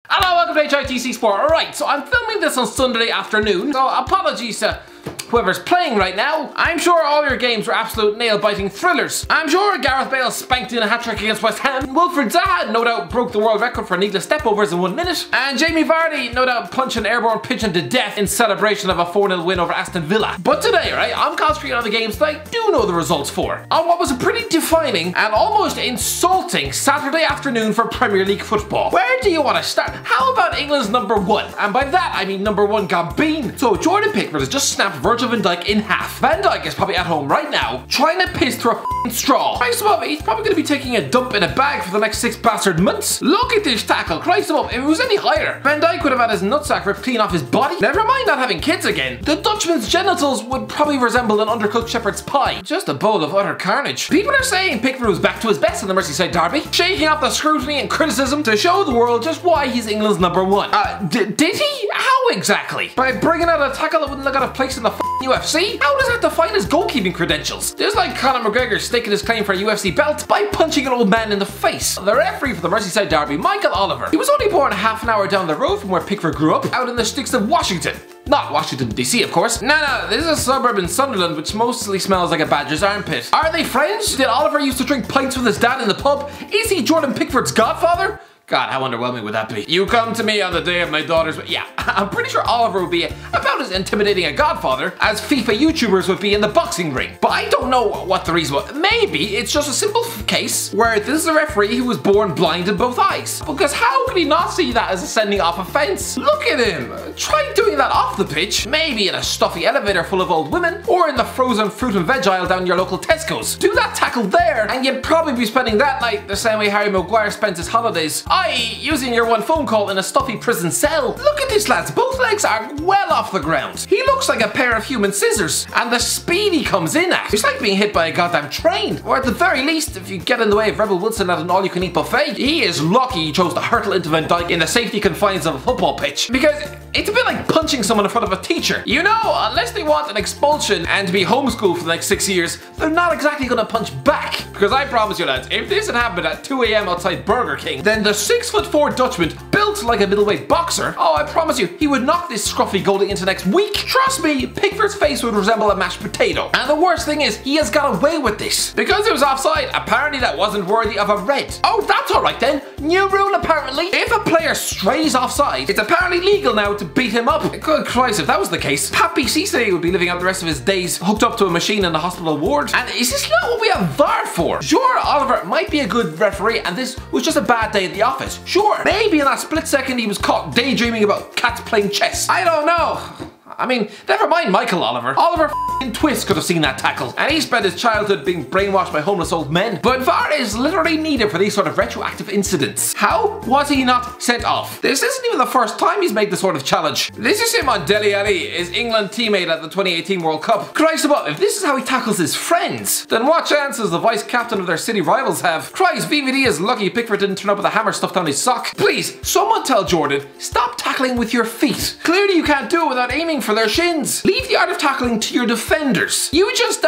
Hello, welcome to HITC Sport. Alright, so I'm filming this on Sunday afternoon, so apologies to whoever's playing right now. I'm sure all your games were absolute nail-biting thrillers. I'm sure Gareth Bale spanked in a hat-trick against West Ham. Wilfred Zaha no doubt broke the world record for needless step-overs in 1 minute. And Jamie Vardy no doubt punched an airborne pigeon to death in celebration of a 4-0 win over Aston Villa. But today, right, I'm concentrating on the games that I do know the results for. On what was a pretty defining and almost insulting Saturday afternoon for Premier League football. Where do you want to start? How about England's #1? And by that, I mean #1 got bean. So Jordan Pickford has just snapped Virgil Van Dijk in half. Van Dijk is probably at home right now, trying to piss through a straw. Christ above, he's probably going to be taking a dump in a bag for the next 6 bastard months. Look at this tackle, Christ above, if it was any higher, Van Dijk would have had his nutsack ripped clean off his body. Never mind not having kids again. The Dutchman's genitals would probably resemble an undercooked shepherd's pie. Just a bowl of utter carnage. People are saying Pickford was back to his best in the Merseyside derby, shaking off the scrutiny and criticism to show the world just why he's England's #1. Did he? How exactly? By bringing out a tackle that wouldn't have got a place in the UFC? How does that define his goalkeeping credentials? There's like Conor McGregor staking his claim for a UFC belt by punching an old man in the face. The referee for the Merseyside derby, Michael Oliver, he was only born half an hour down the road from where Pickford grew up, out in the sticks of Washington. Not Washington DC, of course. No, this is a suburb in Sunderland which mostly smells like a badger's armpit. Are they friends? Did Oliver used to drink pints with his dad in the pub? Is he Jordan Pickford's godfather? God, how underwhelming would that be? You come to me on the day of my daughter's... Yeah, I'm pretty sure Oliver would be about as intimidating a godfather as FIFA YouTubers would be in the boxing ring. But I don't know what the reason was. Maybe it's just a simple case where this is a referee who was born blind in both eyes. Because how could he not see that as a sending off offence? Look at him. Try doing that off the pitch. Maybe in a stuffy elevator full of old women, or in the frozen fruit and veg aisle down your local Tesco's. Do that tackle there, and you'd probably be spending that night the same way Harry Maguire spends his holidays. i.e. using your one phone call in a stuffy prison cell. Look at this, lads, both legs are well off the ground. He looks like a pair of human scissors, and the speed he comes in at, it's like being hit by a goddamn train. Or at the very least, if you get in the way of Rebel Wilson at an all-you-can-eat buffet, he is lucky he chose to hurtle into Van Dijk in the safety confines of a football pitch, because it's a bit like punching someone in front of a teacher. You know, unless they want an expulsion and to be homeschooled for the next 6 years, they're not exactly gonna punch back. Because I promise you, lads, if this had happened at 2 AM outside Burger King, then the 6'4" Dutchman, built like a middleweight boxer, oh, I promise you, he would knock this scruffy goalie into next week. Trust me, Pickford's face would resemble a mashed potato. And the worst thing is, he has got away with this. Because it was offside, apparently that wasn't worthy of a red. Oh, that's alright then. New rule apparently. If a player strays offside, it's apparently legal now to beat him up. Good Christ, if that was the case, Papi Cisse would be living out the rest of his days hooked up to a machine in the hospital ward. And is this not what we have VAR for? Sure, Oliver might be a good referee, and this was just a bad day at the office. Sure, maybe in that split second he was caught daydreaming about cats playing chess. I don't know. I mean, never mind Michael Oliver. Oliver f***ing Twist could have seen that tackle. And he spent his childhood being brainwashed by homeless old men. But VAR is literally needed for these sort of retroactive incidents. How was he not sent off? This isn't even the first time he's made this sort of challenge. This is him on Dele Alli, his England teammate at the 2018 World Cup. Christ above, if this is how he tackles his friends, then what chances the vice captain of their city rivals have? Christ, VVD is lucky Pickford didn't turn up with a hammer stuffed down his sock. Please, someone tell Jordan, stop tackling with your feet. Clearly you can't do it without aiming for their shins. Leave the art of tackling to your defenders. You just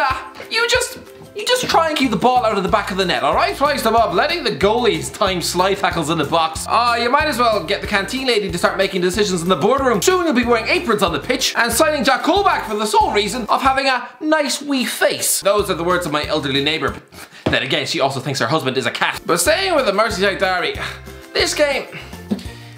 try and keep the ball out of the back of the net, alright? Christ above, letting the goalies time slide tackles in the box. You might as well get the canteen lady to start making decisions in the boardroom. Soon you'll be wearing aprons on the pitch and signing Jack Colback for the sole reason of having a nice wee face. Those are the words of my elderly neighbour. Then again, she also thinks her husband is a cat. But staying with the Merseyside derby, this game,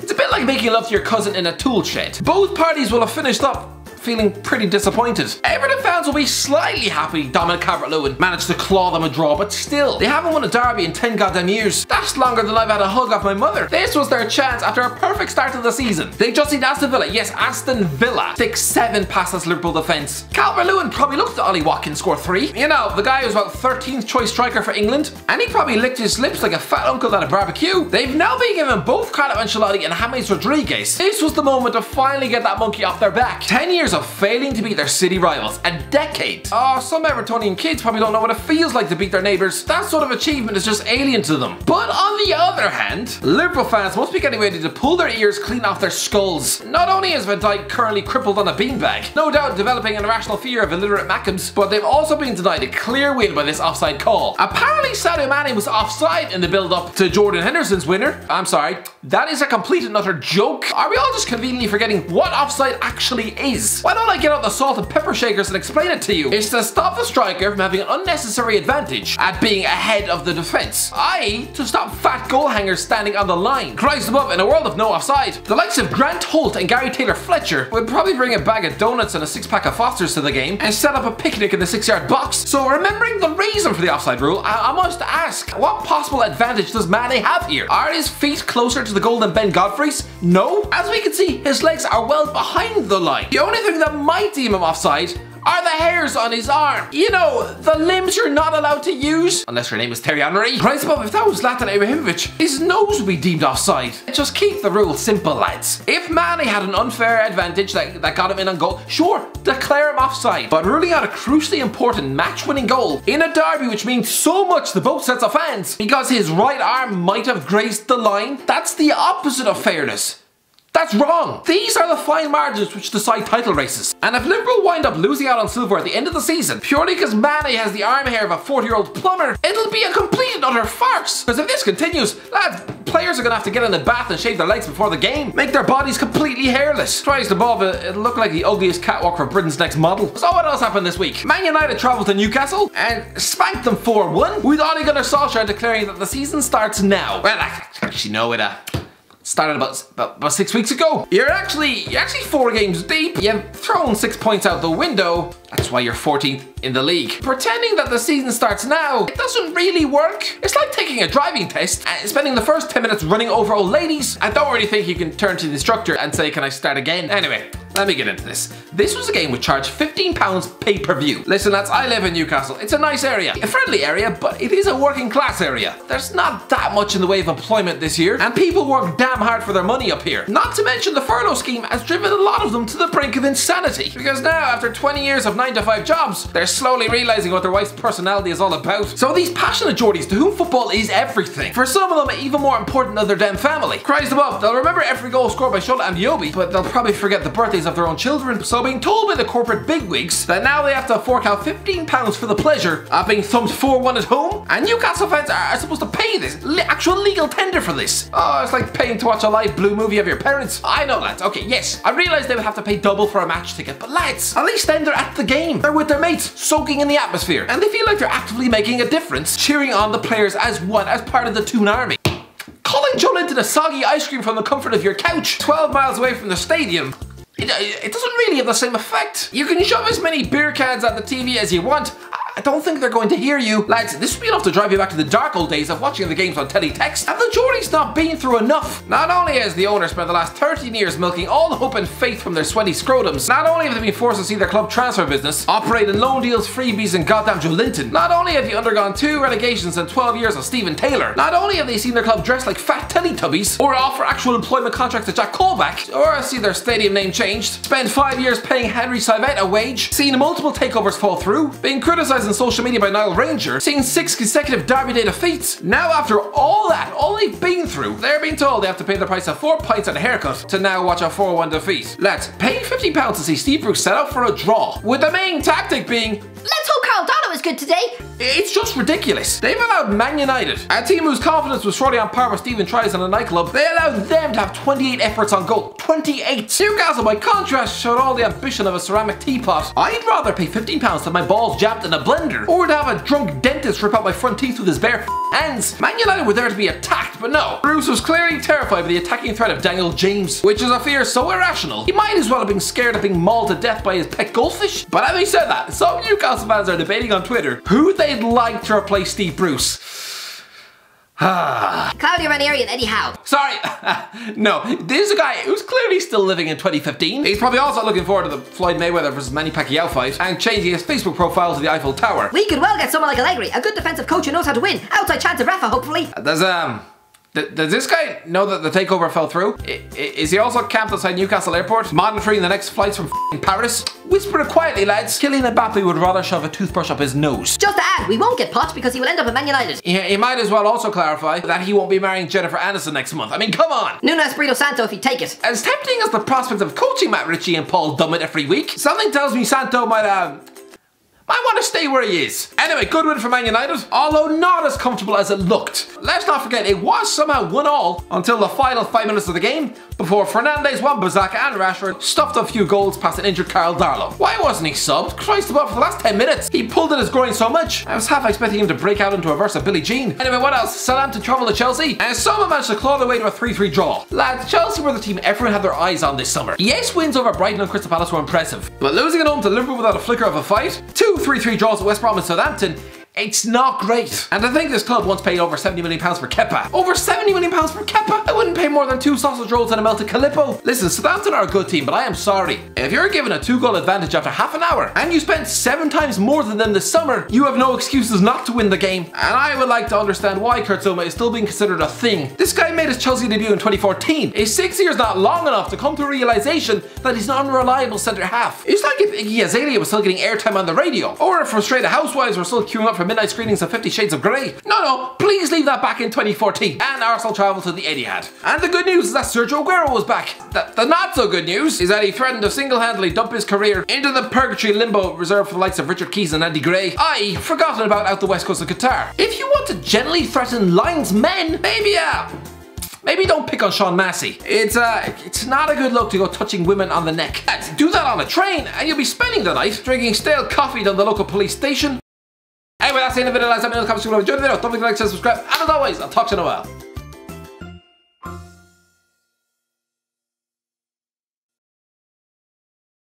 it's a bit like making love to your cousin in a tool shed. Both parties will have finished up feeling pretty disappointed. Everton fans will be slightly happy Dominic Calvert-Lewin managed to claw them a draw, but still, they haven't won a derby in 10 goddamn years. That's longer than I've had a hug off my mother. This was their chance after a perfect start to the season. They just need Aston Villa, yes, Aston Villa, 6-7 past this Liverpool defence. Calvert-Lewin probably looked at Ollie Watkins score 3. You know, the guy who's about 13th choice striker for England, and he probably licked his lips like a fat uncle at a barbecue. They've now been given both Carlo Ancelotti and James Rodriguez. This was the moment to finally get that monkey off their back. 10 years of failing to beat their city rivals. A decade. Oh, some Evertonian kids probably don't know what it feels like to beat their neighbours. That sort of achievement is just alien to them. But on the other hand, Liverpool fans must be getting ready to pull their ears clean off their skulls. Not only is Van Dijk currently crippled on a beanbag, no doubt developing an irrational fear of illiterate Mackems, but they've also been denied a clear win by this offside call. Apparently Sadio Mane was offside in the build-up to Jordan Henderson's winner. I'm sorry, That is a complete and utter joke. Are we all just conveniently forgetting what offside actually is? Why don't I get out the salt and pepper shakers and explain it to you? It's to stop the striker from having an unnecessary advantage at being ahead of the defense, i.e. to stop fat goal hangers standing on the line. Christ above, in a world of no offside, the likes of Grant Holt and Gary Taylor-Fletcher would probably bring a bag of donuts and a 6-pack of Fosters to the game and set up a picnic in the 6-yard box. So remembering the reason for the offside rule, I must ask, what possible advantage does Mane have here? Are his feet closer to the goal than Ben Godfrey's? No. As we can see, his legs are well behind the line. The only thing that might deem him offside are the hairs on his arm. You know, the limbs you're not allowed to use, unless your name is Terry Henry. Christ above, if that was Zlatan Ibrahimovic, his nose would be deemed offside. Just keep the rule simple, lads. If Mane had an unfair advantage that got him in on goal, sure, declare him offside. But ruling out a crucially important match-winning goal in a derby which means so much to both sets of fans because his right arm might have grazed the line, that's the opposite of fairness. That's wrong. These are the fine margins which decide title races. And if Liverpool wind up losing out on silver at the end of the season purely because Mane has the arm hair of a 40-year-old plumber, it'll be a complete and utter farce. Because if this continues, lads, players are going to have to get in the bath and shave their legs before the game, make their bodies completely hairless. Tries the ball, it'll look like the ugliest catwalk for Britain's next model. So what else happened this week? Man United travelled to Newcastle and spanked them 4-1 with Ole Gunnar Solskjaer declaring that the season starts now. Well, actually no, it started about 6 weeks ago. You're actually 4 games deep. You've thrown 6 points out the window. That's why you're 14th in the league. Pretending that the season starts now, it doesn't really work. It's like taking a driving test and spending the first 10 minutes running over old ladies. I don't really think you can turn to the instructor and say, can I start again? Anyway, let me get into this. This was a game which charged £15 pay-per-view. Listen lads, I live in Newcastle. It's a nice area, a friendly area, but it is a working class area. There's not that much in the way of employment this year, and people work damn hard for their money up here. Not to mention the furlough scheme has driven a lot of them to the brink of insanity. Because now, after 20 years of 9-to-5 jobs, they're slowly realising what their wife's personality is all about. So these passionate Geordies to whom football is everything, for some of them even more important than their damn family. Christ above, they'll remember every goal scored by Shola and Yobi, but they'll probably forget the birthdays of their own children. So being told by the corporate bigwigs that now they have to fork out £15 for the pleasure of being thumped 4-1 at home, and Newcastle fans are supposed to pay this, actual legal tender for this. Oh, it's like paying to watch a live blue movie of your parents. I know lads, okay, yes, I realise they would have to pay double for a match ticket, but lads, at least then they're at the game. They're with their mates, soaking in the atmosphere, and they feel like they're actively making a difference, cheering on the players as one, as part of the Toon Army. Calling Joe Linton a soggy ice cream from the comfort of your couch, 12 miles away from the stadium, it doesn't really have the same effect. You can shove as many beer cans at the TV as you want. I don't think they're going to hear you. Lads, this would be enough to drive you back to the dark old days of watching the games on teletext. Have the Geordies not been through enough? Not only has the owner spent the last 13 years milking all the hope and faith from their sweaty scrotums, not only have they been forced to see their club transfer business operate in loan deals, freebies and goddamn Joe Linton, not only have they undergone 2 relegations and 12 years of Stephen Taylor, not only have they seen their club dressed like fat Teletubbies, or offer actual employment contracts to Jack Colback, or see their stadium name changed, spend 5 years paying Henry Sivette a wage, seen multiple takeovers fall through, being criticised on social media by Niall Ranger, seeing 6 consecutive Derby Day defeats. Now after all that, all they've been through, they're being told they have to pay the price of 4 pints and a haircut to now watch a 4-1 defeat. Lads, paying £50 to see Steve Bruce set out for a draw, with the main tactic being, let's hope Carl Donna is good today. It's just ridiculous. They've allowed Man United, a team whose confidence was surely on par with Stephen Tries in a nightclub, they allowed them to have 28 efforts on goal. 28! Newcastle, by contrast, showed all the ambition of a ceramic teapot. I'd rather pay £15 to have my balls jabbed in a blender, or to have a drunk dentist rip out my front teeth with his bare hands. Man United were there to be attacked, but no. Bruce was clearly terrified by the attacking threat of Daniel James, which is a fear so irrational, he might as well have been scared of being mauled to death by his pet goldfish. But having said that, some Newcastle fans are debating on Twitter who they'd like to replace Steve Bruce. Claudio Ranieri and Eddie Howe. Sorry, no, this is a guy who's clearly still living in 2015. He's probably also looking forward to the Floyd Mayweather vs Manny Pacquiao fight and changing his Facebook profile to the Eiffel Tower. We could well get someone like Allegri, a good defensive coach who knows how to win. Outside chance of Rafa, hopefully. Does this guy know that the takeover fell through? Is he also camped outside Newcastle Airport, monitoring the next flights from Paris? Whisper it quietly, lads. Kylian Mbappe would rather shove a toothbrush up his nose. Just to add, we won't get Poch because he will end up at Man United. He might as well also clarify that he won't be marrying Jennifer Aniston next month. I mean, come on! Nuno Espirito Santo if he'd take it. As tempting as the prospect of coaching Matt Ritchie and Paul Dummett every week, something tells me Santo might want to stay where he is. Anyway, good win for Man United, although not as comfortable as it looked. Let's not forget, it was somehow 1-1 until the final 5 minutes of the game, before Fernandes, Wan-Bissaka and Rashford stuffed a few goals past an injured Carl Darlow. Why wasn't he subbed? Christ above, for the last 10 minutes. He pulled at his groin so much, I was half expecting him to break out into a verse of Billie Jean. Anyway, what else? Southampton travelled to Chelsea, and someone managed to claw their way to a 3-3 draw. Lads, Chelsea were the team everyone had their eyes on this summer. Yes, wins over Brighton and Crystal Palace were impressive, but losing at home to Liverpool without a flicker of a fight, 2 3-3 draws at West Brom and Southampton, it's not great. And I think this club once paid over £70 million for Kepa. Over £70 million for Kepa? I wouldn't pay more than 2 sausage rolls and a melted Calippo. Listen, Southampton are a good team, but I am sorry. If you're given a 2-goal advantage after half an hour, and you spent 7 times more than them this summer, you have no excuses not to win the game. And I would like to understand why Kurt Zouma is still being considered a thing. This guy made his Chelsea debut in 2014. Is 6 years not long enough to come to a realization that he's an unreliable centre half? It's like if Iggy Azalea was still getting airtime on the radio, or if frustrated housewives were still queuing up for midnight screenings of 50 Shades of Grey. No, please leave that back in 2014. And Arsenal travelled to the Etihad. And the good news is that Sergio Aguero was back. The not so good news is that he threatened to single-handedly dump his career into the purgatory limbo reserved for the likes of Richard Keys and Andy Gray, i.e. forgotten about out the west coast of Qatar. If you want to gently threaten linesmen, maybe don't pick on Sean Massey. It's not a good look to go touching women on the neck. Do that on a train and you'll be spending the night drinking stale coffee down the local police station. Anyway, that's the end of the video, lads. Let me know in the comments below if you enjoyed the video. Don't forget to like, share, subscribe, and as always, I'll talk to you in a while.